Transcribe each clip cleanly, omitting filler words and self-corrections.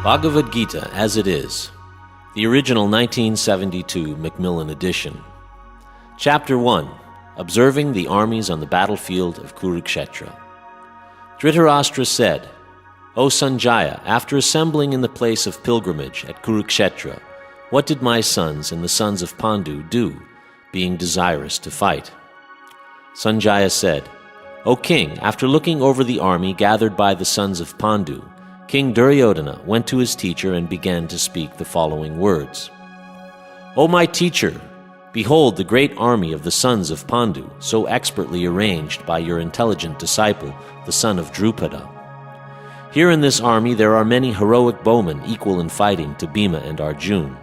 Bhagavad Gita as it is, the original 1972 Macmillan edition. Chapter 1, Observing the Armies on the Battlefield of Kurukshetra. Dhritarashtra said, O Sanjaya, after assembling in the place of pilgrimage at Kurukshetra, what did my sons and the sons of Pandu do, being desirous to fight? Sanjaya said, O king, after looking over the army gathered by the sons of Pandu, King Duryodhana went to his teacher and began to speak the following words. O my teacher, behold the great army of the sons of Pandu, so expertly arranged by your intelligent disciple, the son of Drupada. Here in this army there are many heroic bowmen equal in fighting to Bhima and Arjuna.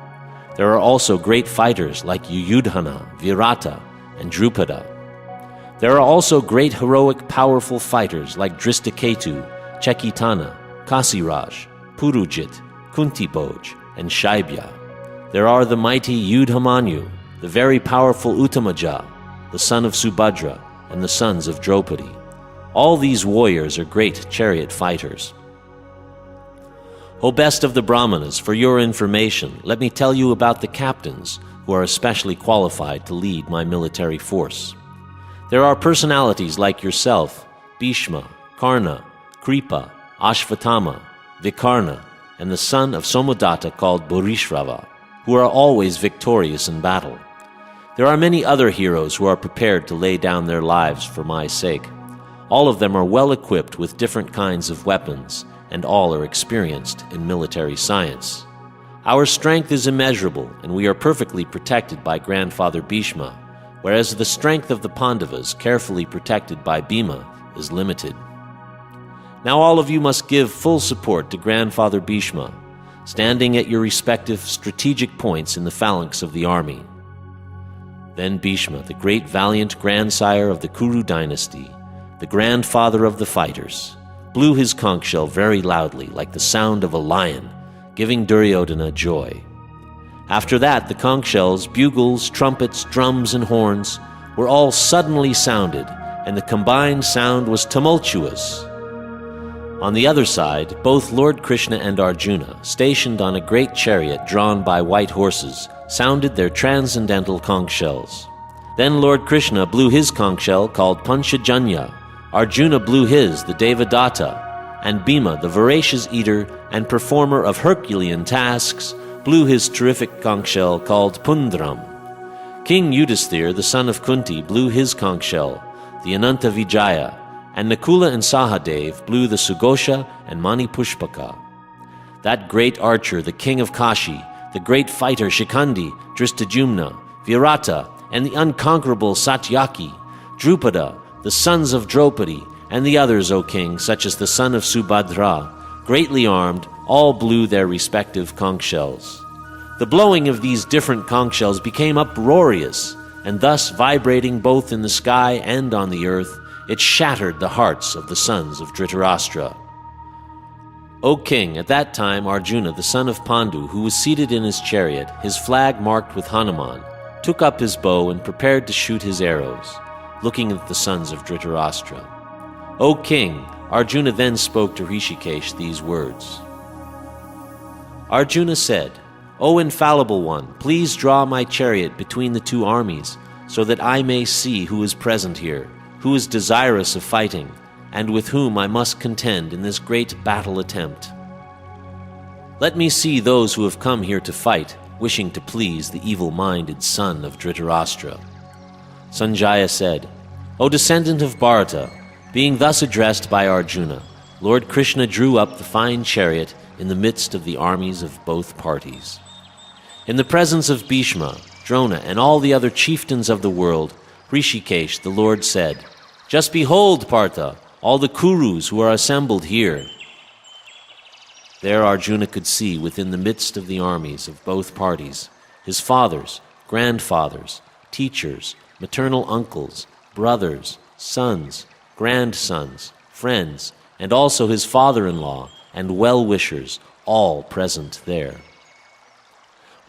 There are also great fighters like Yuyudhana, Virata, and Drupada. There are also great heroic powerful fighters like Drishtaketu, Chekitana, Kasiraj, Purujit, Kuntibhoj, and Shaibya. There are the mighty Yudhamanyu, the very powerful Uttamaja, the son of Subhadra, and the sons of Draupadi. All these warriors are great chariot fighters. O best of the Brahmanas, for your information, let me tell you about the captains who are especially qualified to lead my military force. There are personalities like yourself, Bhishma, Karna, Kripa, Ashvatthama, Vikarna, and the son of Somodatta called Bhurishrava, who are always victorious in battle. There are many other heroes who are prepared to lay down their lives for my sake. All of them are well equipped with different kinds of weapons, and all are experienced in military science. Our strength is immeasurable, and we are perfectly protected by grandfather Bhishma, whereas the strength of the Pandavas, carefully protected by Bhima, is limited. Now all of you must give full support to grandfather Bhishma, standing at your respective strategic points in the phalanx of the army. Then Bhishma, the great valiant grandsire of the Kuru dynasty, the grandfather of the fighters, blew his conch shell very loudly like the sound of a lion, giving Duryodhana joy. After that, the conch shells, bugles, trumpets, drums, and horns were all suddenly sounded, and the combined sound was tumultuous. On the other side, both Lord Krishna and Arjuna, stationed on a great chariot drawn by white horses, sounded their transcendental conch shells. Then Lord Krishna blew his conch shell called Panchajanya, Arjuna blew his, the Devadatta, and Bhima, the voracious eater and performer of Herculean tasks, blew his terrific conch shell called Pundram. King Yudhisthira, the son of Kunti, blew his conch shell, the Ananta Vijaya, and Nakula and Sahadev blew the Sugosha and Manipushpaka. That great archer, the king of Kashi, the great fighter Shikhandi, Drishtajumna, Virata, and the unconquerable Satyaki, Drupada, the sons of Draupadi, and the others, O king, such as the son of Subhadra, greatly armed, all blew their respective conch shells. The blowing of these different conch shells became uproarious, and thus vibrating both in the sky and on the earth, it shattered the hearts of the sons of Dhritarashtra. O king, at that time Arjuna, the son of Pandu, who was seated in his chariot, his flag marked with Hanuman, took up his bow and prepared to shoot his arrows, looking at the sons of Dhritarashtra. O king, Arjuna then spoke to Rishikesh these words. Arjuna said, O infallible one, please draw my chariot between the two armies, so that I may see who is present here, who is desirous of fighting, and with whom I must contend in this great battle attempt. Let me see those who have come here to fight, wishing to please the evil-minded son of Dhritarashtra. Sanjaya said, O descendant of Bharata, being thus addressed by Arjuna, Lord Krishna drew up the fine chariot in the midst of the armies of both parties. In the presence of Bhishma, Drona, and all the other chieftains of the world, Rishikesh, the Lord said, Just behold, Partha, all the Kurus who are assembled here. There Arjuna could see within the midst of the armies of both parties his fathers, grandfathers, teachers, maternal uncles, brothers, sons, grandsons, friends, and also his father-in-law and well-wishers, all present there.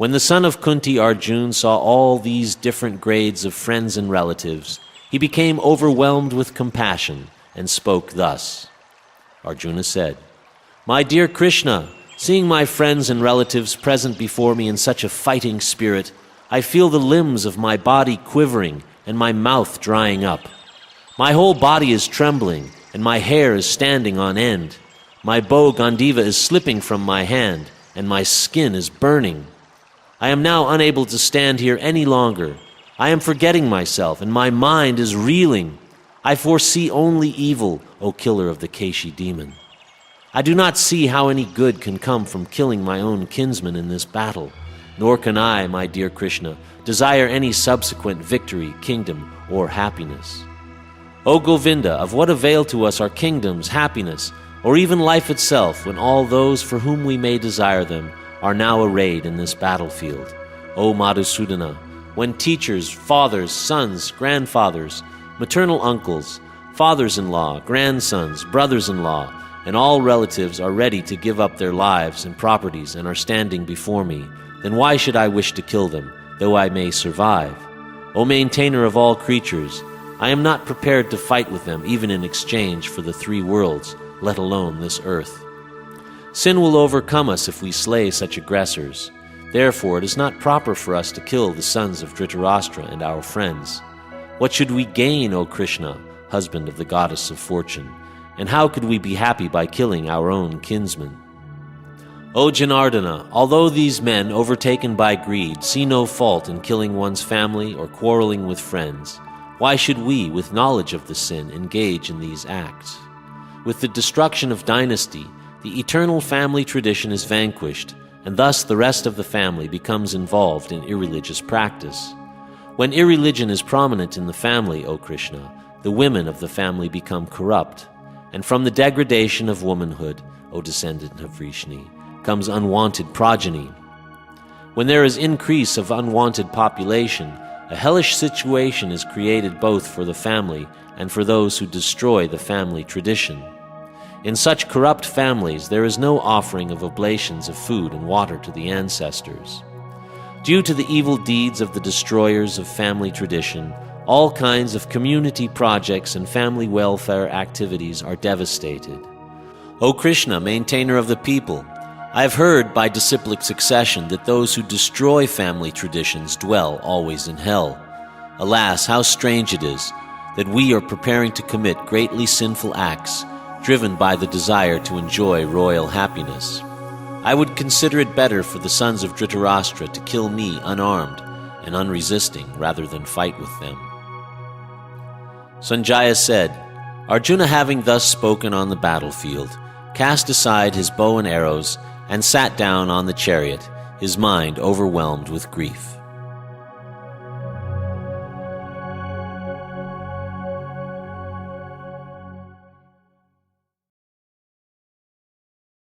When the son of Kunti, Arjuna, saw all these different grades of friends and relatives, he became overwhelmed with compassion and spoke thus. Arjuna said, My dear Krishna, Seeing my friends and relatives present before me in such a fighting spirit, I feel the limbs of my body quivering and my mouth drying up. My whole body is trembling, and my hair is standing on end. My bow Gandiva is slipping from my hand, and my skin is burning. I am now unable to stand here any longer. I am forgetting myself, and my mind is reeling. I foresee only evil, O killer of the Keshi demon. I do not see how any good can come from killing my own kinsman in this battle, nor can I, my dear Krishna, desire any subsequent victory, kingdom, or happiness. O Govinda, of what avail to us are kingdoms, happiness, or even life itself, when all those for whom we may desire them are now arrayed in this battlefield? O Madhusudana, when teachers, fathers, sons, grandfathers, maternal uncles, fathers-in-law, grandsons, brothers-in-law, and all relatives are ready to give up their lives and properties and are standing before me, then why should I wish to kill them, though I may survive? O maintainer of all creatures, I am not prepared to fight with them even in exchange for the three worlds, let alone this earth. Sin will overcome us if we slay such aggressors. Therefore it is not proper for us to kill the sons of Dhritarashtra and our friends. What should we gain, O Krishna, husband of the goddess of fortune? And how could we be happy by killing our own kinsmen? O Janardana, although these men, overtaken by greed, see no fault in killing one's family or quarreling with friends, why should we, with knowledge of the sin, engage in these acts? With the destruction of dynasty, the eternal family tradition is vanquished, and thus the rest of the family becomes involved in irreligious practice. When irreligion is prominent in the family, O Krishna, the women of the family become corrupt, and from the degradation of womanhood, O descendant of Vrishni, comes unwanted progeny. When there is increase of unwanted population, a hellish situation is created both for the family and for those who destroy the family tradition. In such corrupt families, there is no offering of oblations of food and water to the ancestors. Due to the evil deeds of the destroyers of family tradition, all kinds of community projects and family welfare activities are devastated. O Krishna, maintainer of the people, I have heard by disciplic succession that those who destroy family traditions dwell always in hell. Alas, how strange it is that we are preparing to commit greatly sinful acts, driven by the desire to enjoy royal happiness. I would consider it better for the sons of Dhritarashtra to kill me unarmed and unresisting rather than fight with them. Sanjaya said, Arjuna, having thus spoken on the battlefield, cast aside his bow and arrows and sat down on the chariot, his mind overwhelmed with grief.